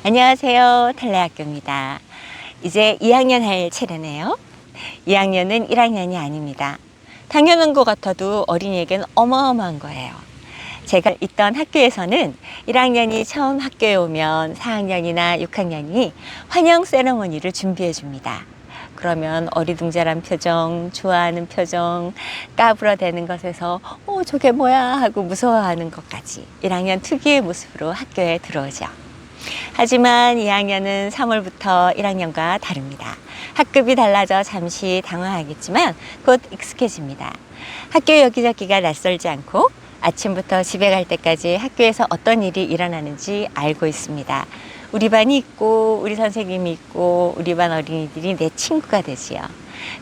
안녕하세요. 탈레학교입니다. 이제 2학년 할 차례네요. 2학년은 1학년이 아닙니다. 당연한 것 같아도 어린이에겐 어마어마한 거예요. 제가 있던 학교에서는 1학년이 처음 학교에 오면 4학년이나 6학년이 환영 세레머니를 준비해 줍니다. 그러면 어리둥절한 표정, 좋아하는 표정, 까불어대는 것에서 저게 뭐야 하고 무서워하는 것까지 1학년 특유의 모습으로 학교에 들어오죠. 하지만 2학년은 3월부터 1학년과 다릅니다. 학급이 달라져 잠시 당황하겠지만 곧 익숙해집니다. 학교 여기저기가 낯설지 않고 아침부터 집에 갈 때까지 학교에서 어떤 일이 일어나는지 알고 있습니다. 우리 반이 있고 우리 선생님이 있고 우리 반 어린이들이 내 친구가 되지요.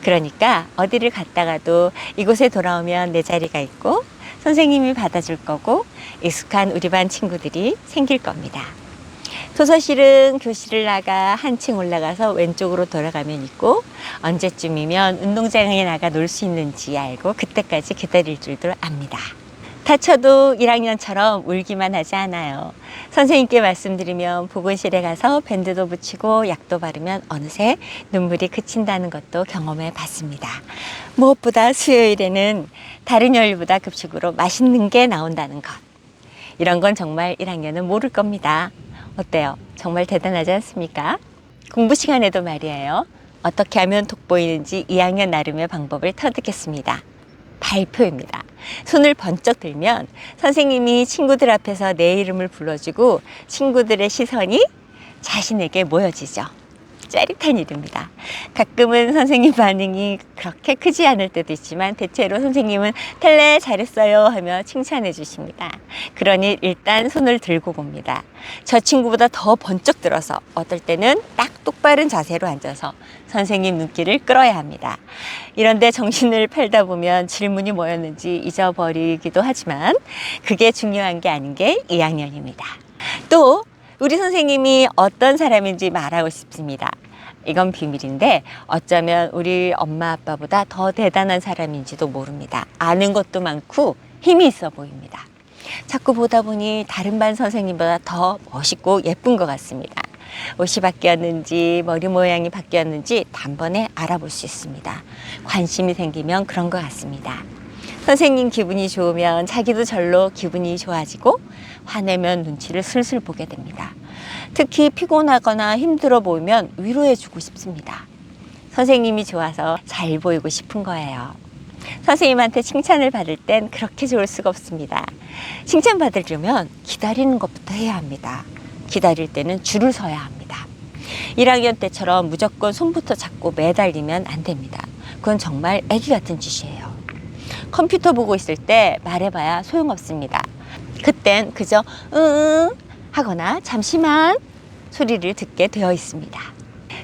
그러니까 어디를 갔다가도 이곳에 돌아오면 내 자리가 있고 선생님이 받아줄 거고 익숙한 우리 반 친구들이 생길 겁니다. 도서실은 교실을 나가 한층 올라가서 왼쪽으로 돌아가면 있고 언제쯤이면 운동장에 나가 놀 수 있는지 알고 그때까지 기다릴 줄도 압니다. 다쳐도 1학년처럼 울기만 하지 않아요. 선생님께 말씀드리면 보건실에 가서 밴드도 붙이고 약도 바르면 어느새 눈물이 그친다는 것도 경험해 봤습니다. 무엇보다 수요일에는 다른 요일보다 급식으로 맛있는 게 나온다는 것. 이런 건 정말 1학년은 모를 겁니다. 어때요? 정말 대단하지 않습니까? 공부 시간에도 말이에요. 어떻게 하면 돋보이는지 2학년 나름의 방법을 터득했습니다. 발표입니다. 손을 번쩍 들면 선생님이 친구들 앞에서 내 이름을 불러주고 친구들의 시선이 자신에게 모여지죠. 짜릿한 일입니다. 가끔은 선생님 반응이 그렇게 크지 않을 때도 있지만 대체로 선생님은 탈레 잘했어요 하며 칭찬해 주십니다. 그러니 일단 손을 들고 봅니다. 저 친구보다 더 번쩍 들어서 어떨 때는 딱 똑바른 자세로 앉아서 선생님 눈길을 끌어야 합니다. 이런데 정신을 팔다 보면 질문이 뭐였는지 잊어버리기도 하지만 그게 중요한 게 아닌 게 2학년입니다. 또 우리 선생님이 어떤 사람인지 말하고 싶습니다. 이건 비밀인데 어쩌면 우리 엄마 아빠보다 더 대단한 사람인지도 모릅니다. 아는 것도 많고 힘이 있어 보입니다. 자꾸 보다 보니 다른 반 선생님보다 더 멋있고 예쁜 것 같습니다. 옷이 바뀌었는지 머리 모양이 바뀌었는지 단번에 알아볼 수 있습니다. 관심이 생기면 그런 것 같습니다. 선생님 기분이 좋으면 자기도 절로 기분이 좋아지고 화내면 눈치를 슬슬 보게 됩니다. 특히 피곤하거나 힘들어 보이면 위로해주고 싶습니다. 선생님이 좋아서 잘 보이고 싶은 거예요. 선생님한테 칭찬을 받을 땐 그렇게 좋을 수가 없습니다. 칭찬받으려면 기다리는 것부터 해야 합니다. 기다릴 때는 줄을 서야 합니다. 1학년 때처럼 무조건 손부터 잡고 매달리면 안 됩니다. 그건 정말 애기 같은 짓이에요. 컴퓨터 보고 있을 때 말해봐야 소용없습니다. 그땐 그저 응 하거나 잠시만 소리를 듣게 되어 있습니다.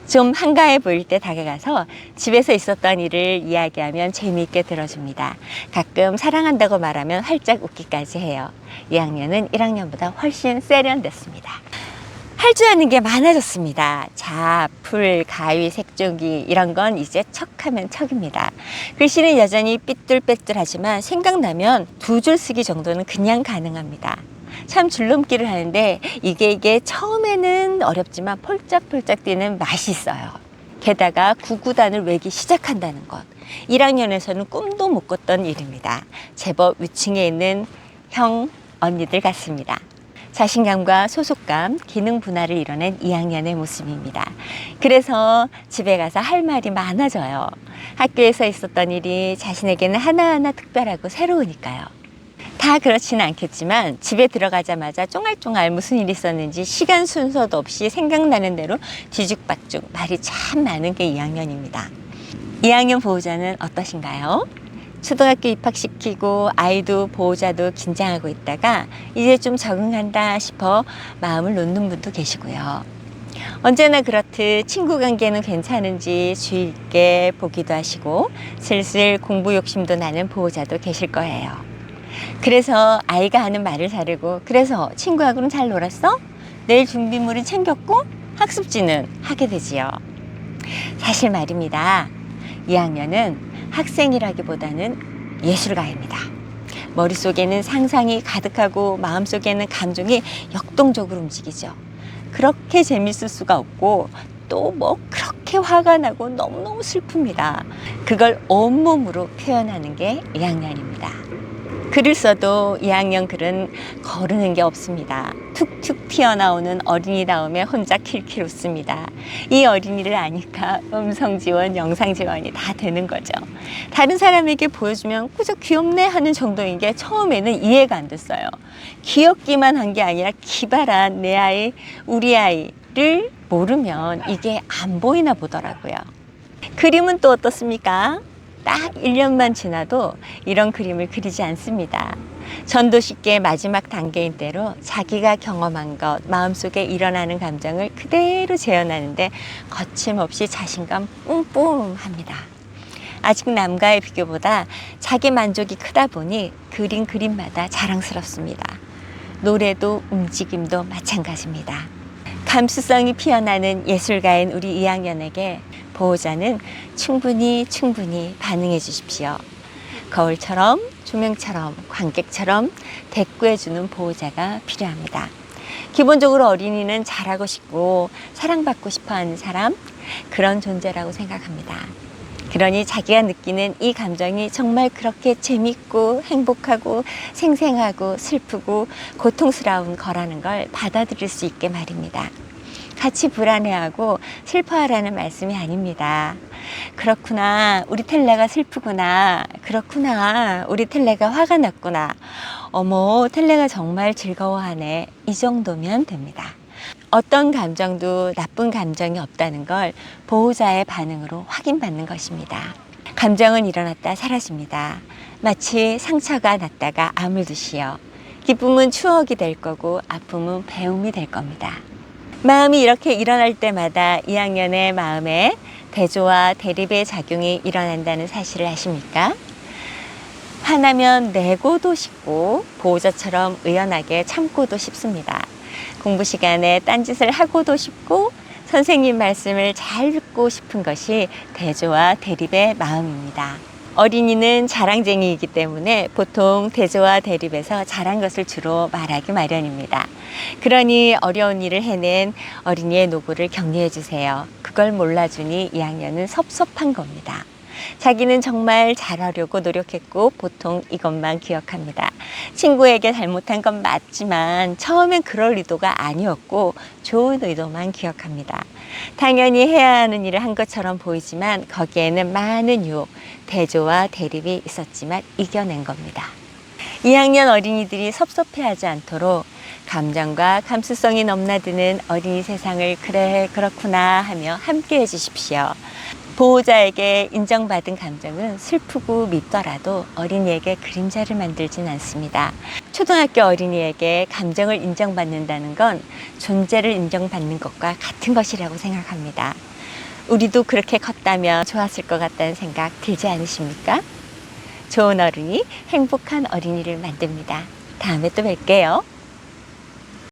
좀 한가해 보일 때 다가가서 집에서 있었던 일을 이야기하면 재미있게 들어줍니다. 가끔 사랑한다고 말하면 활짝 웃기까지 해요. 2학년은 1학년보다 훨씬 세련됐습니다. 할 줄 아는 게 많아졌습니다. 자, 풀, 가위, 색종이 이런 건 이제 척하면 척입니다. 글씨는 여전히 삐뚤빼뚤하지만 생각나면 2줄 쓰기 정도는 그냥 가능합니다. 참 줄넘기를 하는데 이게 처음에는 어렵지만 폴짝폴짝 뛰는 맛이 있어요. 게다가 구구단을 외기 시작한다는 것. 1학년에서는 꿈도 못 꿨던 일입니다. 제법 위층에 있는 형, 언니들 같습니다. 자신감과 소속감, 기능 분할을 이뤄낸 2학년의 모습입니다. 그래서 집에 가서 할 말이 많아져요. 학교에서 있었던 일이 자신에게는 하나하나 특별하고 새로우니까요. 다 그렇지는 않겠지만 집에 들어가자마자 쫑알쫑알 무슨 일이 있었는지 시간 순서도 없이 생각나는 대로 뒤죽박죽 말이 참 많은 게 2학년입니다. 2학년 보호자는 어떠신가요? 초등학교 입학시키고 아이도 보호자도 긴장하고 있다가 이제 좀 적응한다 싶어 마음을 놓는 분도 계시고요. 언제나 그렇듯 친구 관계는 괜찮은지 주의 있게 보기도 하시고 슬슬 공부 욕심도 나는 보호자도 계실 거예요. 그래서 아이가 하는 말을 자르고 그래서 친구하고는 잘 놀았어? 내일 준비물은 챙겼고? 학습지는 하게 되지요. 사실 말입니다. 2학년은 학생이라기보다는 예술가입니다. 머릿속에는 상상이 가득하고 마음속에는 감정이 역동적으로 움직이죠. 그렇게 재밌을 수가 없고 또 뭐 그렇게 화가 나고 너무너무 슬픕니다. 그걸 온몸으로 표현하는 게 2학년입니다. 글을 써도 2학년 글은 거르는 게 없습니다. 툭툭 튀어나오는 어린이다움에 혼자 킬킬 웃습니다. 이 어린이를 아니까 음성 지원, 영상 지원이 다 되는 거죠. 다른 사람에게 보여주면 그저 귀엽네 하는 정도인 게 처음에는 이해가 안 됐어요. 귀엽기만 한 게 아니라 기발한 내 아이, 우리 아이를 모르면 이게 안 보이나 보더라고요. 그림은 또 어떻습니까? 딱 1년만 지나도 이런 그림을 그리지 않습니다. 전도식의 마지막 단계인 때로 자기가 경험한 것, 마음속에 일어나는 감정을 그대로 재현하는데 거침없이 자신감 뿜뿜합니다. 아직 남과의 비교보다 자기 만족이 크다 보니 그린 그림마다 자랑스럽습니다. 노래도 움직임도 마찬가지입니다. 감수성이 피어나는 예술가인 우리 2학년에게 보호자는 충분히 반응해 주십시오. 거울처럼, 조명처럼, 관객처럼 대꾸해주는 보호자가 필요합니다. 기본적으로 어린이는 잘하고 싶고 사랑받고 싶어하는 사람, 그런 존재라고 생각합니다. 그러니 자기가 느끼는 이 감정이 정말 그렇게 재밌고 행복하고 생생하고 슬프고 고통스러운 거라는 걸 받아들일 수 있게 말입니다. 같이 불안해하고 슬퍼하라는 말씀이 아닙니다. 그렇구나, 우리 텔레가 슬프구나. 그렇구나, 우리 텔레가 화가 났구나. 어머, 텔레가 정말 즐거워하네. 이 정도면 됩니다. 어떤 감정도 나쁜 감정이 없다는 걸 보호자의 반응으로 확인받는 것입니다. 감정은 일어났다 사라집니다. 마치 상처가 났다가 아물듯이요. 기쁨은 추억이 될 거고 아픔은 배움이 될 겁니다. 마음이 이렇게 일어날 때마다 2학년의 마음에 대조와 대립의 작용이 일어난다는 사실을 아십니까? 화나면 내고도 싶고 보호자처럼 의연하게 참고도 싶습니다. 공부 시간에 딴짓을 하고도 싶고 선생님 말씀을 잘 듣고 싶은 것이 대조와 대립의 마음입니다. 어린이는 자랑쟁이이기 때문에 보통 대조와 대립에서 잘한 것을 주로 말하기 마련입니다. 그러니 어려운 일을 해낸 어린이의 노고를 격려해 주세요. 그걸 몰라주니 2학년은 섭섭한 겁니다. 자기는 정말 잘하려고 노력했고 보통 이것만 기억합니다. 친구에게 잘못한 건 맞지만 처음엔 그럴 의도가 아니었고 좋은 의도만 기억합니다. 당연히 해야 하는 일을 한 것처럼 보이지만 거기에는 많은 유혹, 대조와 대립이 있었지만 이겨낸 겁니다. 2학년 어린이들이 섭섭해하지 않도록 감정과 감수성이 넘나드는 어린이 세상을 그래 그렇구나 하며 함께 해주십시오. 보호자에게 인정받은 감정은 슬프고 밉더라도 어린이에게 그림자를 만들진 않습니다. 초등학교 어린이에게 감정을 인정받는다는 건 존재를 인정받는 것과 같은 것이라고 생각합니다. 우리도 그렇게 컸다면 좋았을 것 같다는 생각 들지 않으십니까? 좋은 어른이 행복한 어린이를 만듭니다. 다음에 또 뵐게요.